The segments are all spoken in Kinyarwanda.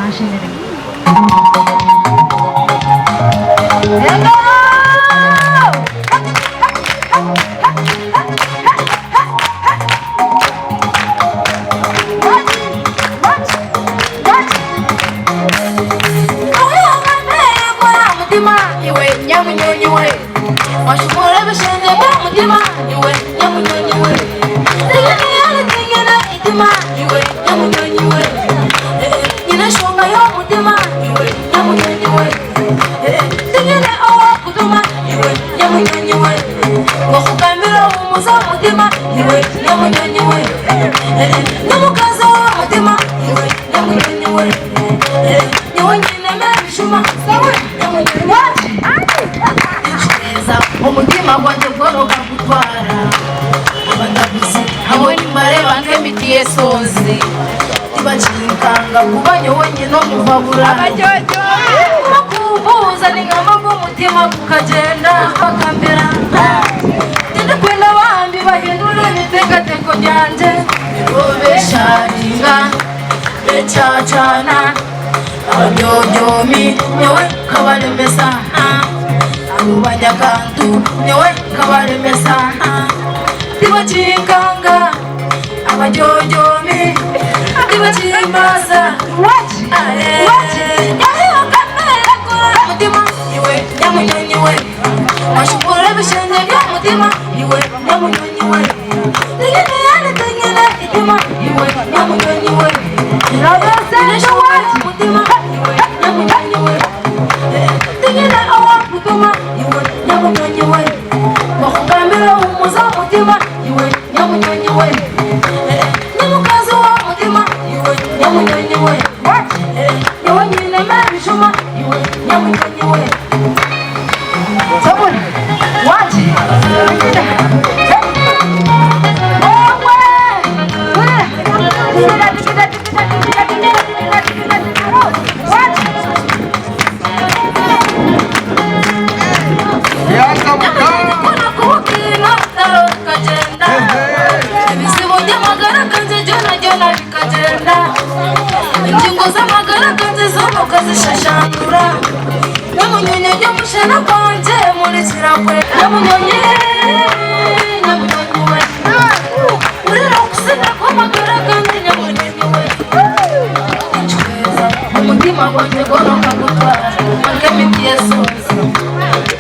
Machinery. Umutima wanjye ugoroka gutwara abanabuzi abo ni mareba nk'emitiye sozi tibacikanga kubanye wenye no muvabura makubuza ni nk'amavu umutima kukagenda bakambera tende kwenda bambi bahindura ibitekateko byanje robesharinga becacana abanyonyomi nyewe kabaremesa abanyagandu nyewe kabaremesa tibacikanga abanyonyomi tibacimbaza mutima iwe nyamunyonyi we washukura ibishenge by'umutima iwe nyamunyonyi we tingene itima iwe nyamunyonyi we mutima iwe nyamunyonyi we tingene awa kutuma iwe nyamunyonyi we wakugambira umuza mutima iwe nyamunyonyi we nyamukazi wa mutima iwe nyamunyonyi we nyewe nyine mebishuma iwe nyamunyonyi we sabuni waji ingingo z'amagara kanze zono kazishashangura nyamunyonyi y'umushana kwanjye murikira kwe nyamunyonyi we urira gusena kw'amagara kanze nyamunyonyi we umutima wanjye goroka gutwara nk'emitiye sozi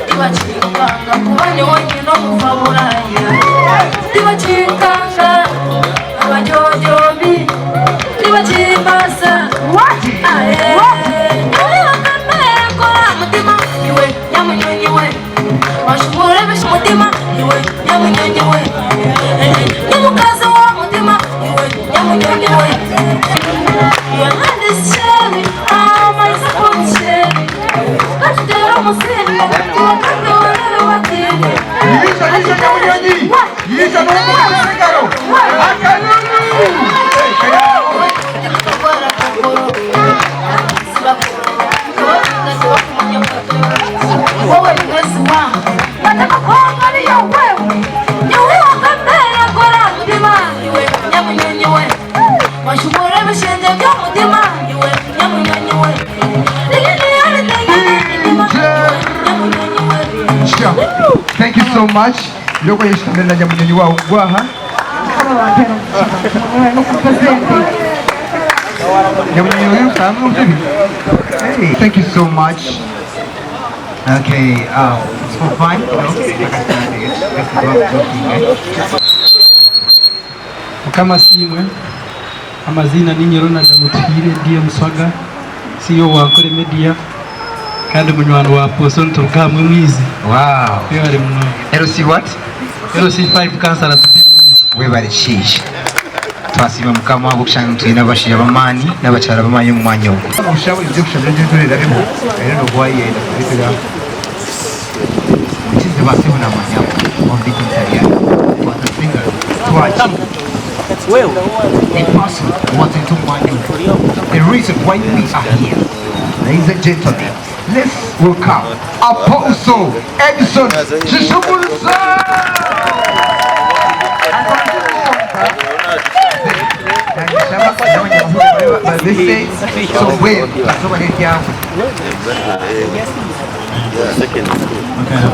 tibacikanga kubanye wenye no muvaburaya tibacikanga abanyonyomi tibacimbaza mutima iwe nyamunyonyi we washumura bisha mutima iwe nyamunyonyi we nyamukazi wa mutima iwe nyamunyonyi we your hand is sharing my support sharing katutera umusinga wakadorere watini yisha nyamunyonyi yisha n'umusigaro akalulu Thank you so much. Loko yishimira nyamunyonyi wawe gwaha. Hey, thank you so much. Okay, it's for fun, you know. Kama simwe amazina ni Ronald Mutire ndiye Mswaga CEO wa Kore Media kandi munywano wa Apostle tukamwe mwizi. Wow. Yari muno. LC what? LC5 kansala tubizi. Webale chishi. Twasiba mukama wabo kushanga tuyina bashira bamani n'abacara bamaye mu mwanya wo. Ushawe ibyo kushabira byo turera remo. Rero no gwaye bitira. Chizi basiho na mwanya wo bitintariya. What a finger. Twachi. Well, a person wanting to mwanya wo. The reason why we are here. Ladies and gentlemen, let's welcome Apostle Edison Chishumuruza. So wait,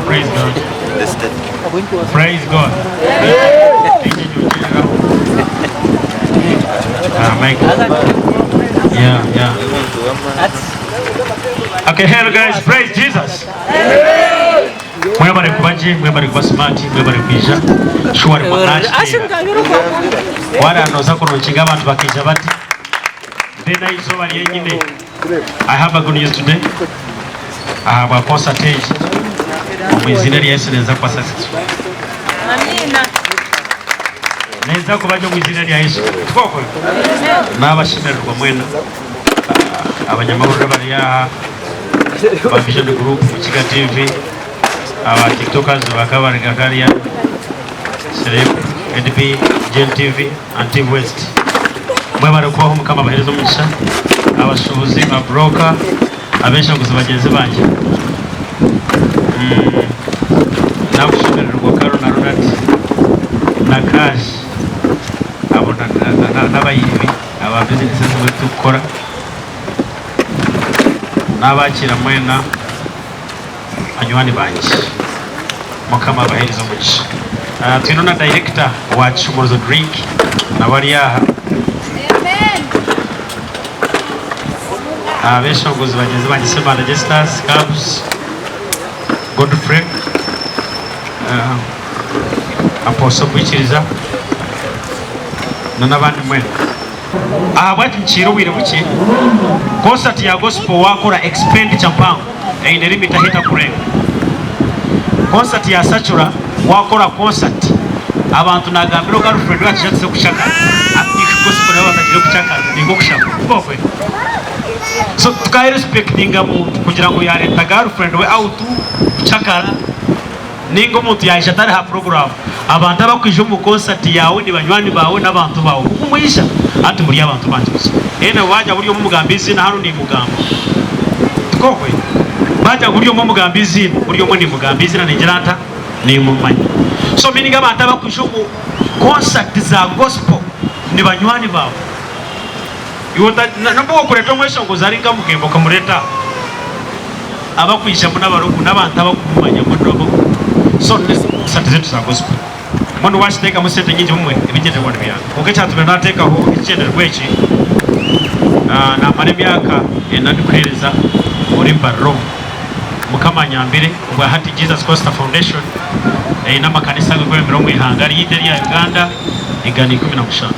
Praise God. Praise God. Yeah. Okay, hello guys, praise Jesus. Mwebale kubaji, mwebale kuba smart, mwebale kuija. Shuari mwanaji. Wala anoza kunonchinga abantu bakija bati. Then izo bali yenyine. I have a good news today. I have a percentage. Omwizina lya Yesu neza kwa successful. Amina. Neza kubaje omwizina lya Yesu. Tukoko. N'abashimirwa mwena. Abanyamahoro bali ya Vision Group, Chiga TV, aba TikTokers bakabariga kariya Celeb, NDP, Gen TV, and Team West. Mwebale kubaho mukama baherezo mugisha. Abashubuzi, abroker, abesha gusa bagenzi banje. Nabushimirwa Karo na Ronald na Crash. Abo n'abayibi, aba businesses bari tukora. N'abakira mwena anywani banje mukama baherezo mugisha. Twino na director wa Chumuruzo Drink na bari aha. Abeshongozi bagenzi banje Sema Registers, Cabs, Godfrey, Apostle Bwikiriza n'abandi mwena. Bwati mchiro wire buki concert ya gospel wakora expenditure mpango ine limit ahita kurenga. Concert ya Satura wakora concert abantu nagambiro girlfriend wacu kushaka ati gospel nawe batakire kushaka ningo kushaka bokwe. So tukai respecting umuntu kugira ngo yareta girlfriend we out kushaka ningo umuntu yaje atari ha program abantu abakwije mu concert yawe ni banywani bawe n'abantu bawe umuyisha ati muri abantu banje gusa ene waje buri mu mugambizi na hano ni mugambo tukokwe baje buri mu mugambizi buri mu ni mugambizi na ningerata ni mumanyi. So meaning abantu abakwije mu concert za gospel ni banywani bawe yota nabo kureta mwesho ngo zaringa mugembo kamureta abakwije mu n'abaruku n'abantu abakumanya mu ndobo. So concert zetu za gospel Mwana washiteka musete nyingi mumwe ibigende kwa nbya. Ukecha tumenateka ho ikende rwechi. Na mane myaka enadukhereza muri Barro. Mukama nyambire ubwa Hati Jesus Costa Foundation na makanisa gwe mirongo ihangari yiteri ya Uganda igani 15.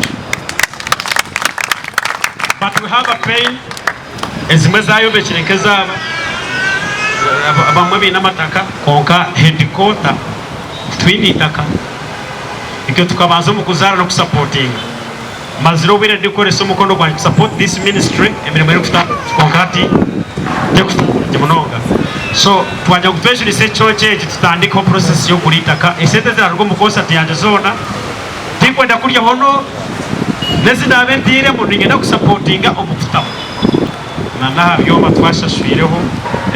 But we have a pain ezimwe zayo bekirekeza abamwe binamataka konka headquarter twinitaka icyo tukabanza mu kuzara no supporting maziro bire dikoreso mukondo kwa support this ministry emirimo yo kusta konkati je munonga. So twajya gufesha ise choche tutandika process yo kuritaka isete zirarwo mu concert yanje zona tipo ndakurya hono nezi ndabentire mu ningenda kusupportinga obufutamu na byoma twashashireho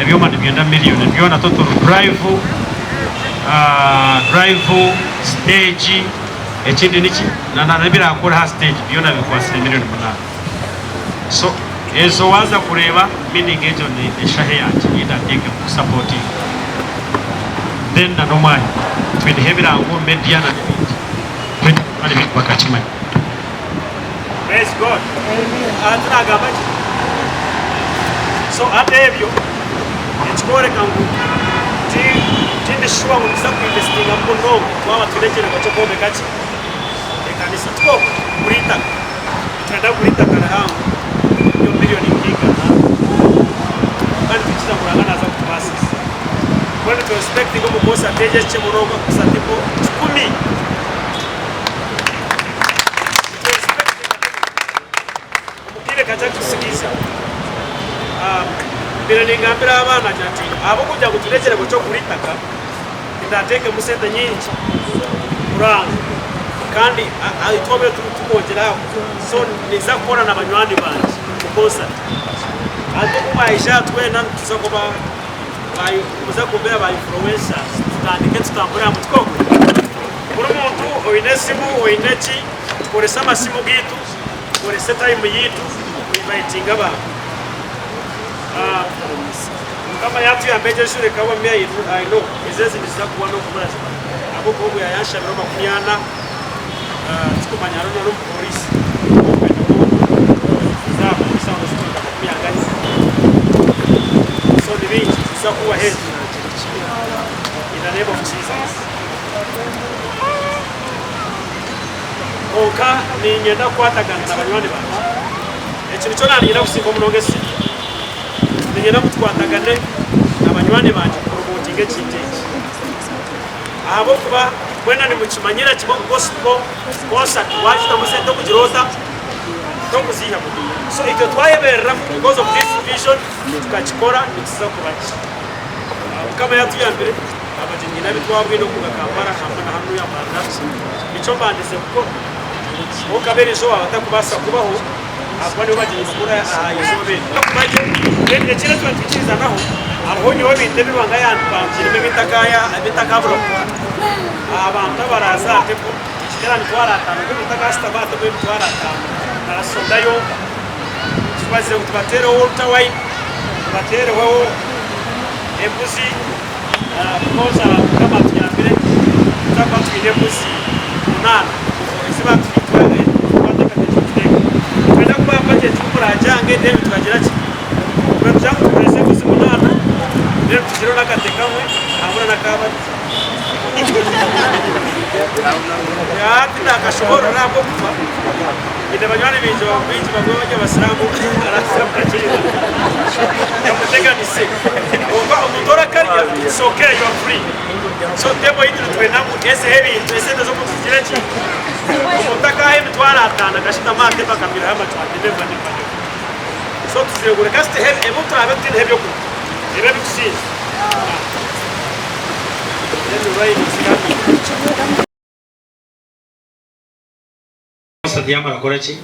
ebyoma nibigenda miliyoni byona total drive stage ekindi niki nabira akora ha stage byona bikwasira miliyoni 8. So ezo waza kureba meaning ejo ni shahe yanje idandike ku supporting then na normal twende hebira ngo media na bindi bali bakachimanya. Praise God. Amen. Agamaji. So atebyo ekikore kangu tinde shwa mu bisaku investing amuno kwa turekere ko cyo kati ekanisa two kurita twenda kurita kana hangu yo milioni kinga kandi tukiza murangana za kupasses kwani to expecting ko mukosa teje che murongo kusatipo 10 umukire kaja kusikiza bila ningambira abana cyati abo kujya guturekere ko cyo kuritaka ndateke musente nyinshi uranga kandi ayitobye tukongera so niza kora na banywani banje kukosa ati kubaisha twena tuzakoba bayo kuza kumbera ba influencers tutandike tutambura mutko kuri muntu oinesimu oinechi tukoresa masimu gitu for set time yitu inviting abantu kama yatu ya mbeje shule kama mia yitu I know izezi nisakuwa no kumuraza abo kogo ya yansha biroma kunyana tukumanyana no polisi za polisi abo sikuka kumyangani so the range tusakuwa head in the name of Jesus. Oka ni ngenda kwatagana n'abanywanyi banje ekintu cyo nangenda kusimba munongese ni ngenda kutwatagane n'abanywanyi banje promoting ekinteki abo kuba kwena ni mukimanyira kimwe gospel concert wajita musente kugirota no kuziha so icyo twayeberera because of this vision tukakikora nikiza kubaki kama yatuyambere abajinyi nabi twabwe no kugakambara hamwe na hamwe y'amanda icyo mbandise kuko okabere zo abatakubasa kubaho akwani bajinyi bakora ahayezobe kubaje ende kire twakikiza naho aho nyo binde bibanga yanpangire bitakabura abantu baraza tepo kirani twaratana bitakasta bato bitwaratana narasondayo tubaze kubatera water wine batere wewe embuzi koza kama tuyambire tutakwatwire embuzi munana isiba twitwale kwataka tekiteko twenda kuba budget kumurajange ndebe tukagira ki twajyamu twese embuzi munana ndebe tugiro nakatekamwe hamwe nakabati ya tinakashobora nabwo kuva inde banywane binje bamwinji bagwe bajya basiramu arasabwa cyane yamuteganise oba umutora kariya so okay you are free so demo yitu twenamu ese hebi ese ndazo kuzira ki umutaka hebi twaratana gashita mate bakamira hama twandebe bane so tuzegura kaste hebi ebuto abati hebi yo ebe bisi Sadiama Korachi.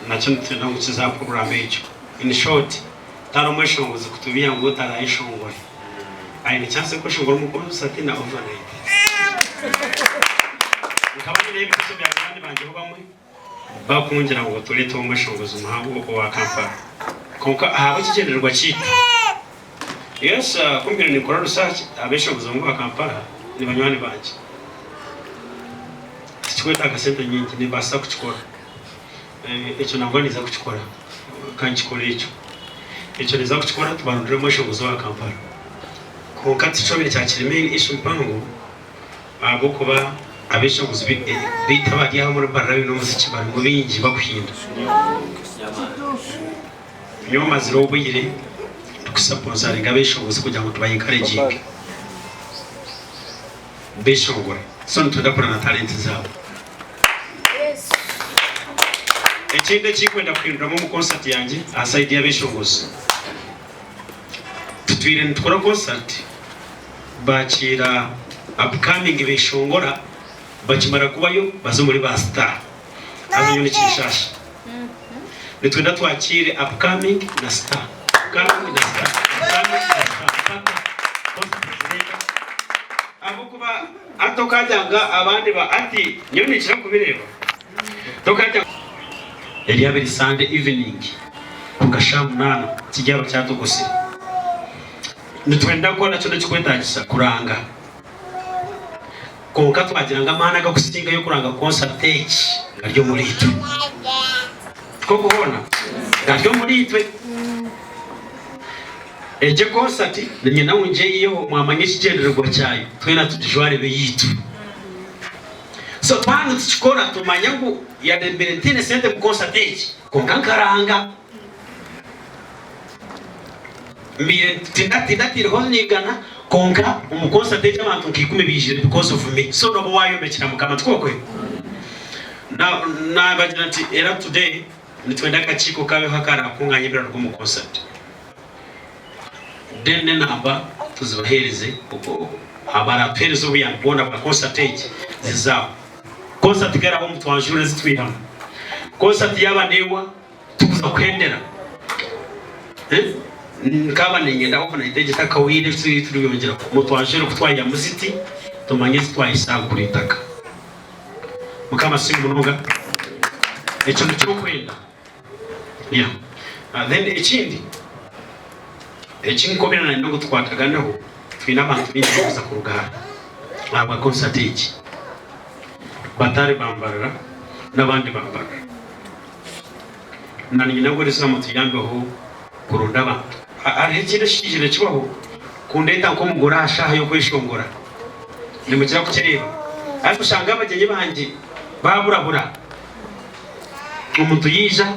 Nachuntu na kucheza program hicho. In short, tano mwisho nguzo kutumia nguo taraisho ngoi. Ni chance ko shongoro mukuru sati na overnight. Nkabanye nebi kusubya abandi banje bamwe bakungira ngo turete mwisho nguzo muhango wa Kampala. Konka abo kigenderwa cyita. Yes, kumbira ni kora research abesho kuzungu wa Kampala ni banywani banje. Tukweta akasente nyingi ni basa kuchikora. Echo nangwa niza kuchikora. Kanchikora echo. Echo niza kuchikora tubanure mwesho kuzo wa Kampala. Konka tichobire cya kiremeni ishu mpango abo kuba abesho kuzo bita bagiye muri barabi no muziki bari mu bingi bakuhinda. Nyoma ziro buyire tukusapoza rigabesho kuzo kugira ngo tubayencourage. Besho ngore. So ntudakora na talent zabo. Ekinde kikwenda kwindura mu concert yanjye aside y'abeshongozi tutwire ntukora concert bakira upcoming beshongora bakimara kubayo bazo muri ba star azonyo n'ikishasha nitwenda twakire upcoming na star upcoming na star abo kuba atokajanga abandi ba ati nyoni kira kubireba tokajanga Eliabiri Sunday evening kugashamu nana kijaba cyatugose nitwenda kona cyo cykwetagisa kuranga konka twagiranga amana ga kusinga yo kuranga concert stage aryo muri itu ko kubona aryo muri itwe eje concert ninye nawe nje iyo mwamanye kigendererwa cyayo twena tudijware be yitu so pano tukora tumanya ngo ya Berentine sente ku concert konkankaranga mbire tindatire honigana konka mu concert y'abantu nkikume bijire because of me so no wayo mekira mukama twokwe na bagira ati era today nitwenda kachiko kabe hakara kunganye bira rwo mu concert denne namba tuzibahereze uko abara perezo buyambona ba concert zizao concert gara bo mutwanjure zitwihama concert yabanewa tukuza kwendera nkaba ningenda ko na iteje takawire turiyongera mutwanjure kutwaya muziti tumanye twayisagura itaka mukama simu munoga ekintu kyokwenda yeah. Then ekindi ekinkomerana ndo gutwataganaho twina abantu bingi kuza ku rugara aba concert eki batari bambarira n'abandi bambarira nani nabwo risa mutuyambeho kurunda abantu ari ekindi shijire kibaho kundeta ko mugora ashaha yo kwishongora nimukira kukireba ariko shanga abagenyi banje baburabura umuntu yija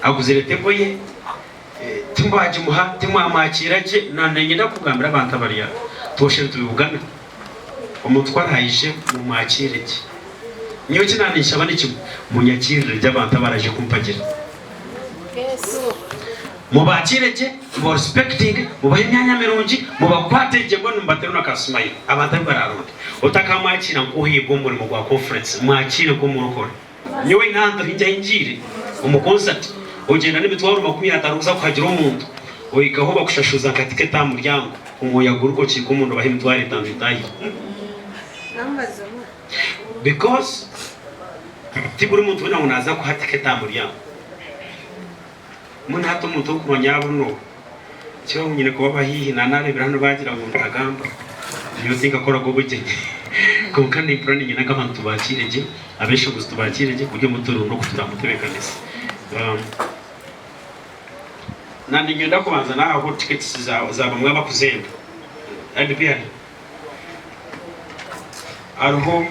aguzire tebo ye timbaje muha timwamakira je nanenye ndakugambira abantu abariya toshe tubugana umuntu twarayije mu makire je niyo kinanisha bane kimwe munyakirire ry'abantu baraje kumpagira mubakireke mu respecting mubahe myanya mirungi mubakwatege mbona mbatero nakasumaye abantu bararonde utakamwakira nkuhibwo muri mu gwa conference mwakire ko murokora niwe nando hinja injire umuconcert ugenda n'ibitwaro 50 uza kuhagira umuntu oyigaho bakushashuza katike ta muryango umuyaguruko kiko umuntu bahe mitware tanzitayi because tiburi muntu wena unaza kuhatike ta muryango muna hato muntu kuronyabo no cyo nyine kuba bahihi nanarebera hano bagira ngo ntagamba niyo tinga kora go bugenge ko kandi prani nyina kabantu bakireje abesho gusto bakireje kujye mutoro no kutura mutebekanisa nandi ngenda kubanza naho tickets za bamwe bakuzenda adbr arho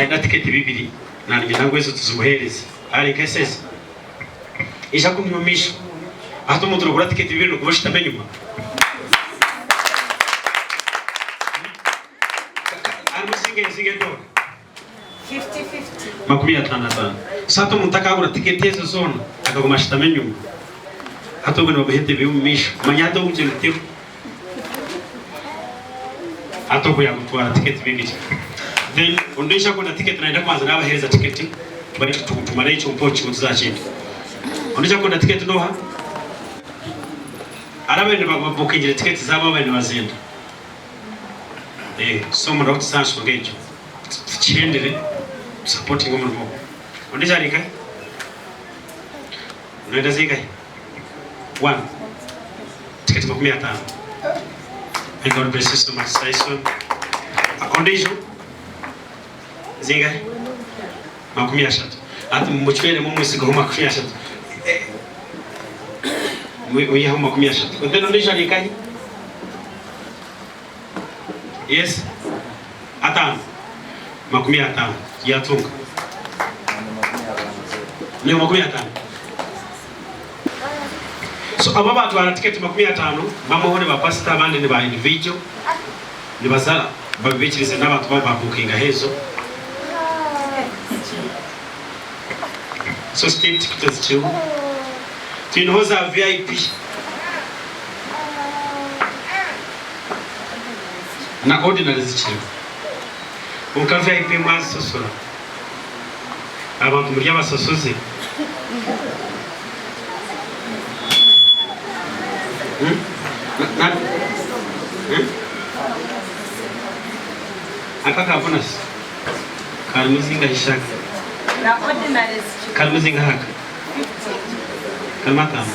na ticket bibiri nandi ngenda ngwezo tuzumuhereza ari kesese isha kumyumisha ato mutoro kura ticket bibiri no kubashita menyuma singe do 50-50 makumi atandatu sato mutaka kura ticket yezo zona akagumashita menyuma hato bano bahete biumisha manyato ujentiro hato kuya kutwara ticket bibiri then ondesha kuna ticket naenda kwanza nabahereza ticket bari tutumare ico mpochi mutuzachinde ondesha kuna ticket noha arabene babukingira ticket zabo bane bazenda so mu route sanso ngejo chendere supporting umuntu ondesha rika nenda zikai 1 ticket makumi atano. And God bless you so much, Saison. Akondejo zinga makumi ashatu ati muchwele mu musigo makumi ashatu we have makumi ashatu then ondesha likai yes atano makumi atano yatunga ni makumi atano. So aba bantu bara ticket makumi atano bamuhone ba pastor abandi ni ba individual ni bazala babikirize n'abantu babukinga hezo. So still tickets too tinoza VIP na ordinary zichiwe unka VIP mwanzo sosora abantu muri abasosoze akaka bonus kalmuzinga hishaka na ordinary kalmuzinga haka kalmata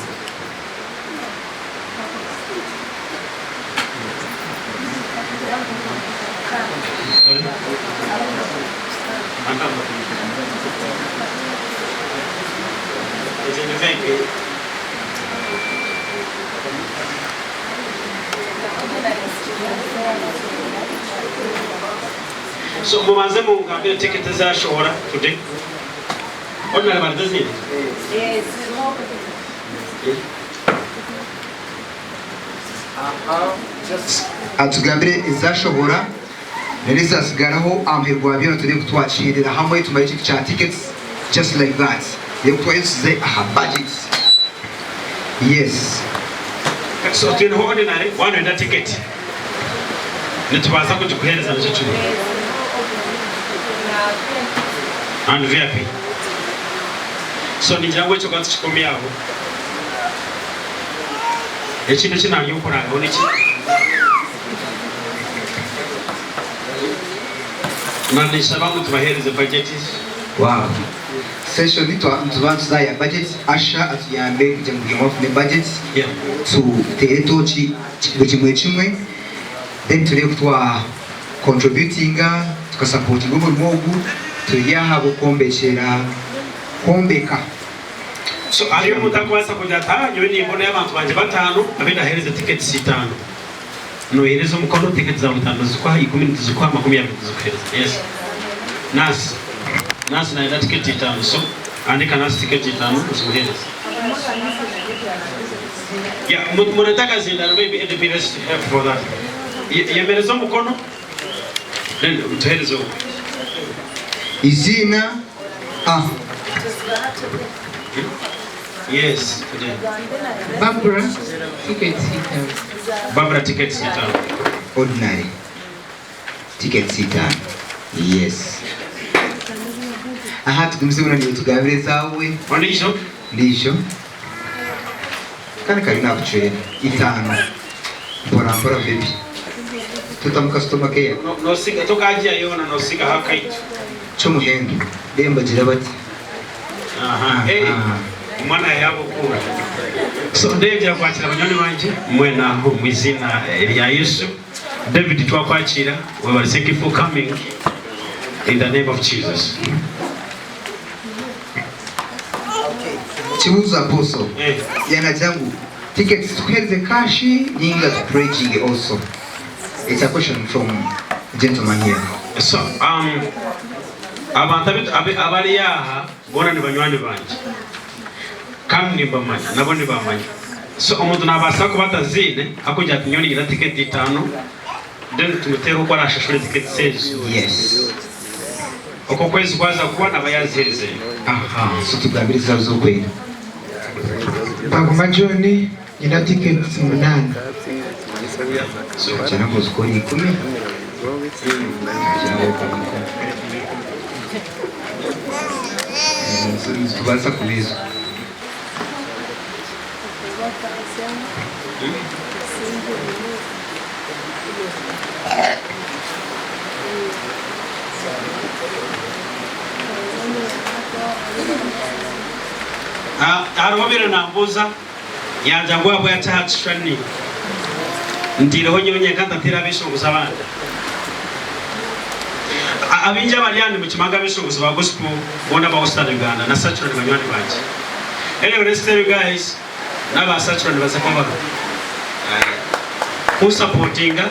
so mubanze mungambire ticket zashobora today ordinary bardazi yes atugambire izashobora nerizasigaraho amherwa byo turi kutwakirira hamwe tumari cha tickets just like that yekwayize aha budget yes so tino ordinary one and ticket nitubaza kujukuhereza n'icyo and VIP so nijangwe cyo kwatsi chikomye aho ekintu kinanyo kuranga oniki nanisha bamu tubahereze budget. Wow. Session itu tubanza ya budget asha atuyambe kujya mu game of the budget. Yeah. To teretochi kimwe then turi kutwa contributinga tukasupporting umurimo tuyaha gukombeshera kombeka. So ariyo mutakwasa kujya tanyo ni mbona y'abantu banje batanu abenda hereze tickets 5 no hereze umukono tickets za 5 zikwa 10 zikwa 20 zikwa. Yes. Nas na ida ticket 5 so andika nas ticket 5 usimuhereze. Yeah, munataka zinda maybe at the best help for that. Yemereza umukono then utuhereze izina Yes, today. Barbara, ticket seater. Barbara ticket seater. Ordinary ticket seater. Yes. Aha tukumzibona ni tugabire zawe. Ndisho. Kana kari nakuchere 5. Bora baby. Tutamuka customer care. No sika toka aje yona no sika hakaitu. Chomuhendo. Demba jirabati. Aha. Mwana yabo kura. So David akwakira abanyoni banje mwena ho mwizina ya Yesu. David twakwakira we were thank you for coming in the name of Jesus. Chibuza apostle. Yana jangu tickets tukeleze cash nyinga to preaching also. It's a question from gentleman here. So abantu abari yaha bona ni banywani banje. Kamni bamanya nabone bamanya. So umuntu nabasa ko batazine akujya tunyoni gira ticket 5 then tumutera uko arashashura ticket 6. Yes. Uko kwezi kwaza kubona abayazirize. Aha, so tugabiriza zo kwera. Baguma John gira ticket 8. So cyana ko skori 10. So tubaza kubizo. Arobera nambuza yanjangwa abo yatahashani ndiro nyonye kanta tira bishonguza abandi abinja baliani mu kimanga bishonguza ba gospel bona ba Ostad Uganda na saturate banywani banje. Anyway, let's tell you guys naba saturate bazakomba ku supportinga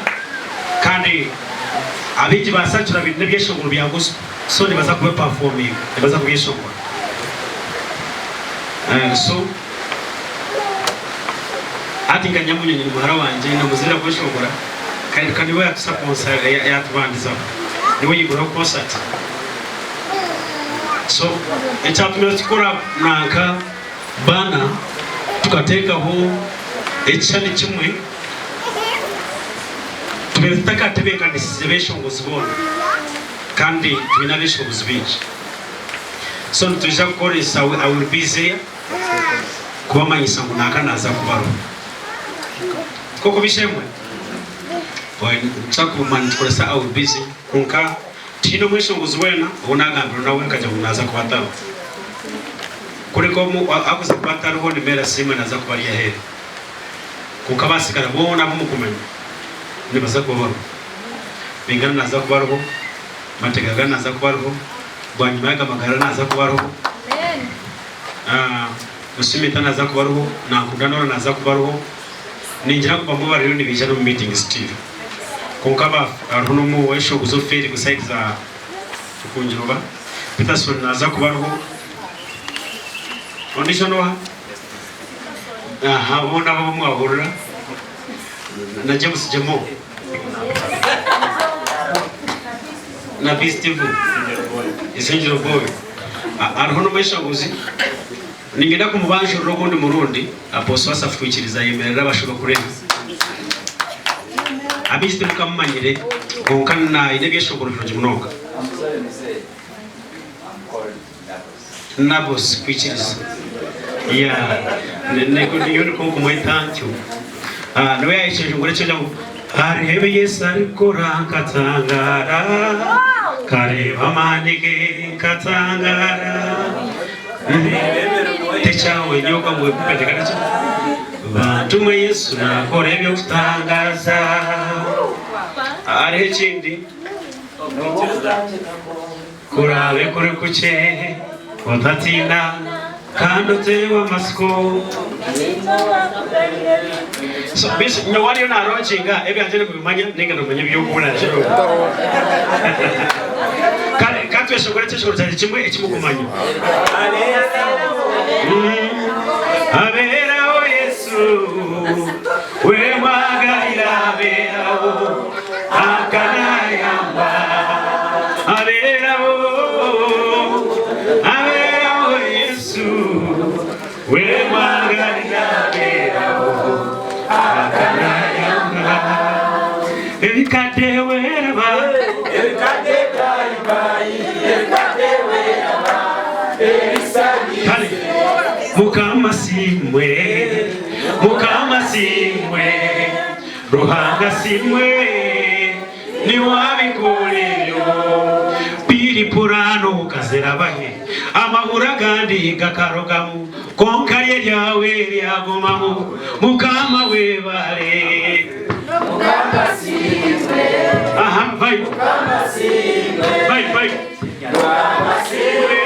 kandi abinji ba saturate binde byeshonguru bya gospel so ni baza kuba performing ni baza kubishongura. So atinga nyamunye ni muhara wanje na muzira kwishongora kandi we yatusponsor yatubandiza niwe yigura concert. So echatumira tukora nanka bana tukateka ho echani kimwe tumetaka tebeka ndisibeshongozi bona kandi twinabeshongozi binji. So tuja kukoresa I will be there kubamanyisa ngo nakanaza kubaro koko bishemwe boy chakumani tukoresa I will be there kunka tino mweshongozi wena unagambira nawe kaja kunaza kubatao kureko mu akuza kubataro ho nimera sima naza kubari yahere kuka basigara bona bumukumenya nibaza kubaro bingana naza kubaro mategaga naza kubaro bwanyumaga magara naza kubaroho musimita naza kubaroho nakundana naza kubaroho ningira kuba mu bari ni bijana mu meeting still kunkaba aruno mu wesho guzoferi ku site za kunjiroba Peterson naza kubaroho ondishono bona babo mwahurira na James Jemo na Steve Isenjiro boy arhono meshaguzi ningenda kumubanje rogondi murundi aposo asafukiriza yemerera bashoba kurenga abiste mukamanyire onkana inegesho kurujo munoga nabos kwikiriza ya neko ndiyo ko kumwetantyo no yaishe ngore cyo ari hebe Yesu ariko rankatangara kareba manike katangara techawe nyoka mwepende kanacho bantu mwe Yesu nakora ebyo kutangaza ari kindi kurabe kure kuche otatina kando tewa masko so bis nyawari na rochinga ebi anjene kubimanya ninga nomanya byokuna chero kale katwe shogora cheshogora cyane kimwe ekimukumanya abera o Yesu we magarira abera o akana yamba abera o Yesu we magarira abera o akana yamba ebikade weraba ebikade bye kale mukama simwe ruhanga simwe ni wabikorero biri purano kazerabahe amahura gandi gakarogamu konkaye ryawe ryagomamu mukama webare mukama simwe aha vai mukama simwe vai mukama simwe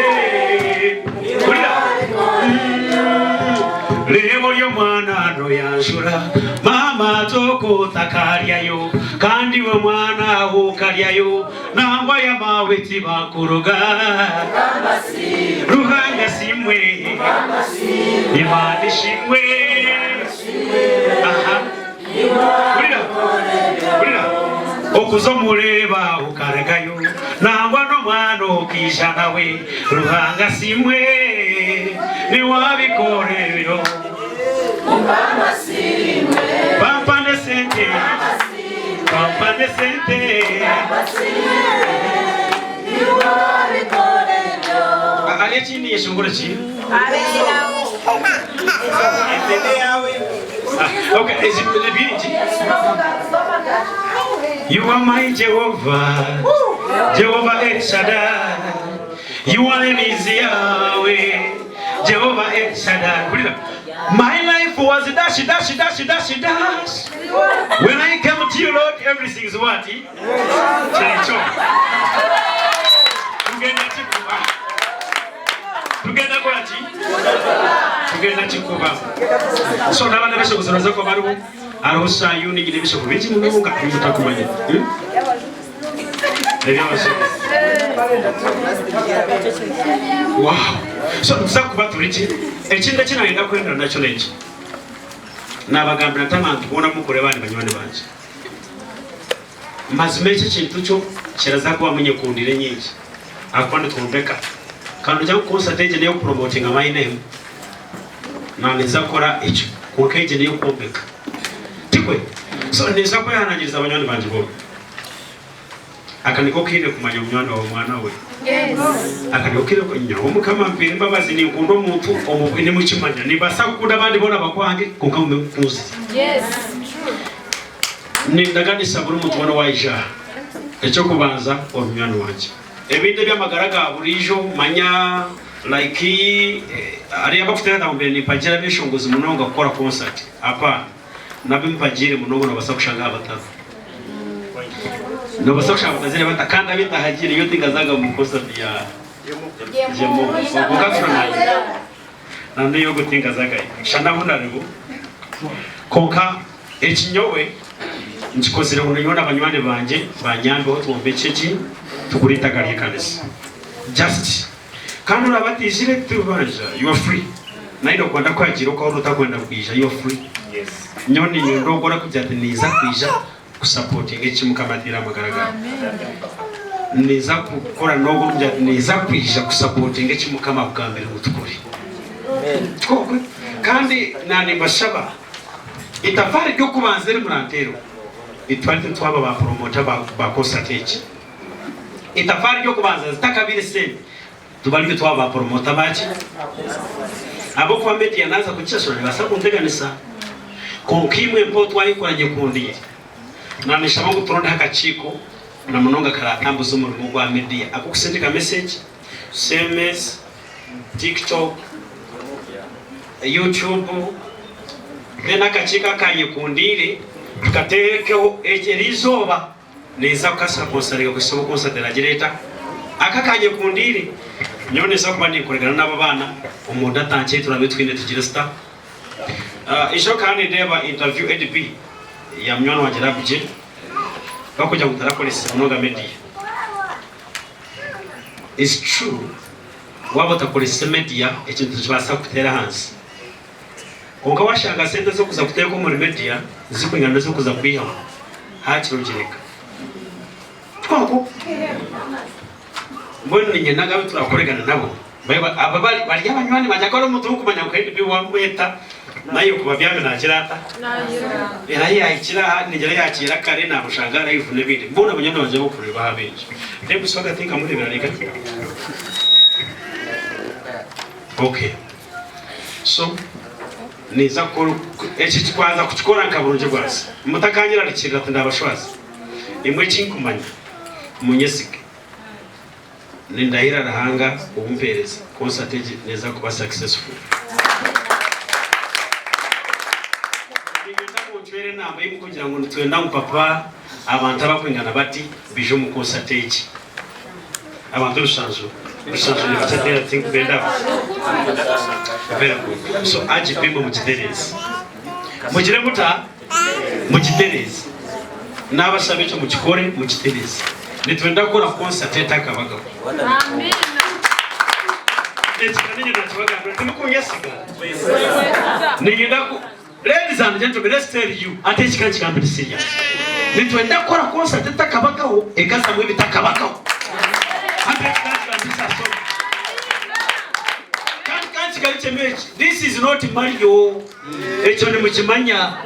Lebo yo mwana no yanshura mama toko takaryayo kandi we mwana ukaryayo nangwa ya maweti bakuruga ruhanga simwe imani shimwe aha kurira okuzomureba ukaragayo nangwa no mwana ukisha nawe ruhanga simwe ni wabikorero mukama simwe pampane sente ni wabikorero ale chini yeshongora chi okay is it the beauty you are my Jehovah El Shaddai you are Yahweh Jehovah El Shaddai. My life was dash. When I come to you, Lord, everything is what? So now I'm going to show you Arosa yuni gide bisho kubiki mununga mutakumanya. Wow. So nzakuba turiki ekinda kinaenda kwenda nakyo neki nabagambira tamantu kubona mukore bandi banywane banje mazimeke kintu cyo kiraza kuba munye kundire nyingi akwande kumbeka kandi ujya concert ege niyo promoting my name na neza kora icyo kuko ege niyo kumbeka tikwe so neza ko yanagiriza abanywane banje bo akaniko kine kumanya umwana wa mwana we yes akaniko kine kunya umukama mpere mbabazi ni nkundo muntu omubini mukimanya nibasa kukunda abandi bona bakwange kuko mumuzi yes ni ndagani saburu muntu wana waija echo kubanza omwana wanje ebinde byamagaraga burijo manya like ari abafite ndambere ni pagera bishongoza munonga gukora concert apa nabimpagire munongo nabasa kushanga abataza no basosha batazire batakanda bitahagire iyo tingazaga mu kosa ya jemo ubugafuna nande yo gutingazaga shanda munarego konka ekinyowe nchikozire unonyona abanywane banje banyambe ho twombe ceki tukuritagariye kanisa just kandi urabatishire tubanja you are free nairo kwanda kwagira ko utakwenda kwisha you are free yes nyoni ndogora kujyatiniza kwisha supporting ekimukamatira magaragara neza gukora no neza kwisha kusupporting ekimukama bwambere gutukuri amen kandi nani bashaba itafari ryo kubanzere murantero itwarte twaba ba promoter ba concert itafari ryo kubanza zitakabire se tubalike twaba ba promoter bachi abo kwa media naza kuchashura basaba kunteganisa konkimwe mpo twayikoranye kundiye nanisha ngo turonda hakachiko na munonga karatambuza umurimo gwa media akukusendika message SMS TikTok YouTube nena kachika kanye kundire tukatekeho ekerizoba neza kasa konsarega kusobo konsadera gireta akakanye kundire nyoneza kuba nikoregana n'aba bana umuntu atangiye turabitwine tugira star isho kandi ndeba interview EDP ya mnywana wa Jarabuje bakujya gutara polisi munoga media is true waba utakoresha media ikintu kibasa kutera hansi konka washanga sente zo kuza kutera ko muri media zikwingana zo kuza kwiha hakirugireka twako mbone nyina gabe turakoregana nabo ababali bali abanywani bajakora umuntu kumanya ko EDP wamweta nayo kuba byame nakirata era yakira nigera yakira kare nabushanga live nebindi mbona abanyana baje bokureba habenje ndebe soga tinka muri birareka okay so niza ko iki kwanza kuchikora nkaburuje gwasi mutakanyira rikira ndabashwaza imwe kinkumanya munyesike nindahira rahanga ubumpereza concert neza kuba successful twere namba yimu kugira ngo twenda papa abantu abakwingana bati bijo mu concert iki abantu rushanzo ni batera think benda very good so aje pimbo mu kiterezi mugire muta mu kiterezi n'abasabe cyo mu kikore mu kiterezi nitwenda gukora concert etakabagabo amen ekikanije natubagambira tumukunyesiga nigenda ku ladies and gentlemen, let's tell you, ateki kanchi kambiri serious. Nitwenda kora concert etakabagabo ekasa mwe bitakabagabo. Ateki kanchi kambiri saso. Kanchi kaliche mechi. This is not Mario. Echo ni mukimanya.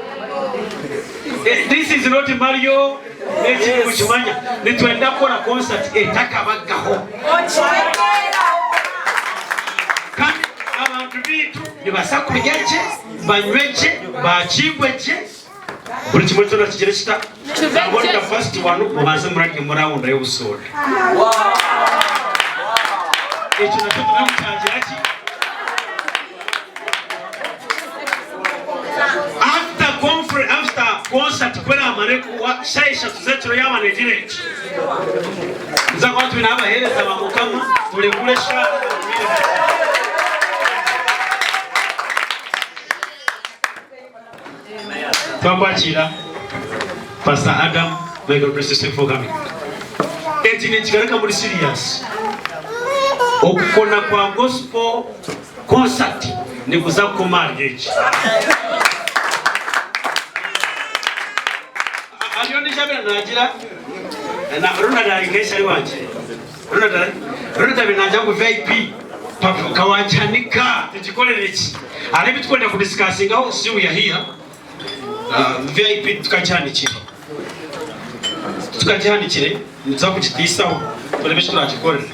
This is not Mario. Echo ni mukimanya. Nitwenda kora concert etakabagabo. Kandi abantu bitu nibasakuryaje banyweje bakigweje buri kimwe cyo nakigere kita abonda first one mubanze murage murawunda yo busora echo nakyo turamutangira ki after concert kwera amareko wa shaisha tuzetro yabane direct nza kwa twinaba hereza bamukama turekure sha Twabachira Pastor Adam, may God bless you for coming. Eti kigaraka muri serious. Okukona kwa gospel concert ni kuza ku marriage. Alioni jabira nagira na runa dali ngesa liwanje. Runa dali naja ku VIP kawachanika tujikolere iki. Ari bitwenda ku discussing aho si we are here. VIP tukajyanikire niza kugitisaho turebe turakikorera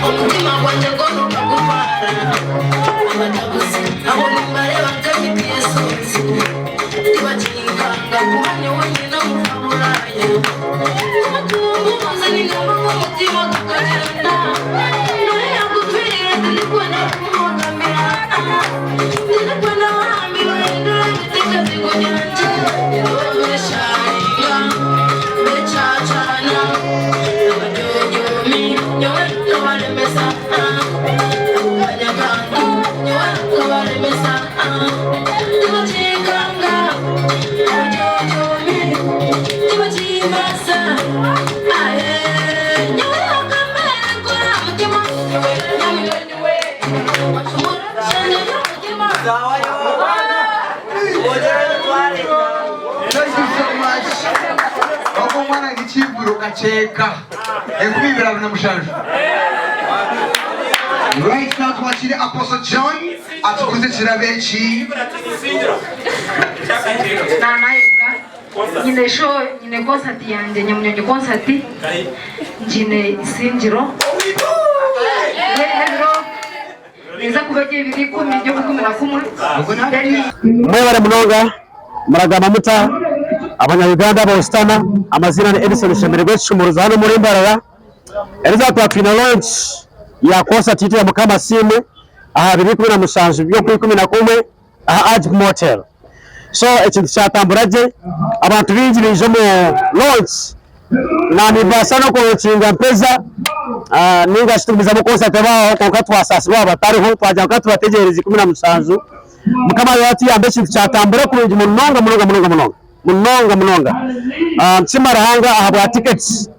umutima wanjye gono kugumara amatabuzi abo mumare batamitiye sonzi tibakinganga kubanye wonyine mukaburaye umutunzi n'ingamba umutima tukagerana nawe yakupfirira turikwenda kumugamira turikwenda Cheka ekubibira bina mushanju right now twakire Apostle John atukuze kirabechi nanayega nyine show nyine concert yanje nyamunyonyo concert njine singiro niza kubagiye biri 10 byo 11 mwe bare munoga maragama muta Abanya-Uganda bostana amazina ni Edison Shemererwe Chumuruza hano muri Mbarara. Eliza twapfina launch ya concert ya Mukama Simu aha 2017 byo kuri 11 aha Ajib Motel. So ekintu kyatamburaje abantu binjirije mu launch na mibasano ko kinga mpeza ninga shitumiza mu concert baho konka twasasi baba batariho twaje ko tubategereza 17 Mukama yati yambe kintu cyatambura kurungi munonga Chimarahanga ahabwa tickets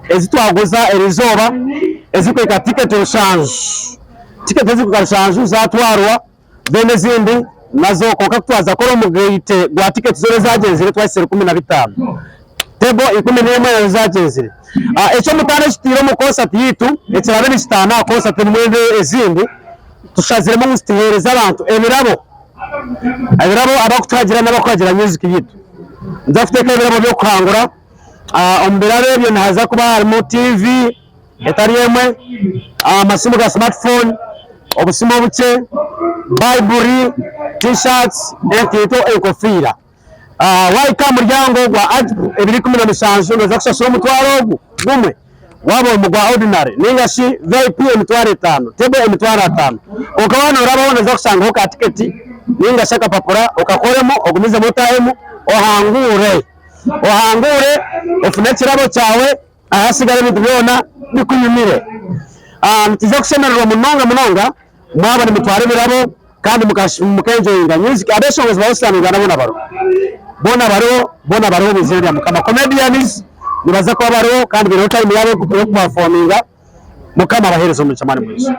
ezitwaguza erizoba ezikweka ticket rushanju zatwarwa bene zindi nazo konka twaza kora mu gate gwa ticket zone zagenzire twasere 15 tebo 11 zagenzire echo mutane kitiro mu concert yitu ekirabe ni stana concert mwende ezindi tushaziremo mustihereza abantu ebirabo abakutagira n'abakwagira music yitu ndafite kebirabo byo kwangura ombirare byo naza kuba harimo TV etariyemwe amasimu ga smartphone obusimu buke Bible t-shirts ekito ekofira waika muryango gwa Ajib 2017 neza kushashura mutwaro gumwe wabo mugwa ordinary ningashi VIP emitwaro 5 tebo emitwaro 5 ukabana uraba neza kushanga ho ka ticket ninga shaka papura ukakoremo ogumize motahemu ohangure ofune kirabo cyawe ahasigara bitubona bikunyumire ntiza kushemererwa munonga mwaba ni mitwaro birabo kandi mukenjoyinga music abeshongozi bawusanirwa nabona baro bizera Mukama comedians nibaza ko baro kandi biro time yabo yo performinga Mukama baherezo mu cyamani mwiza.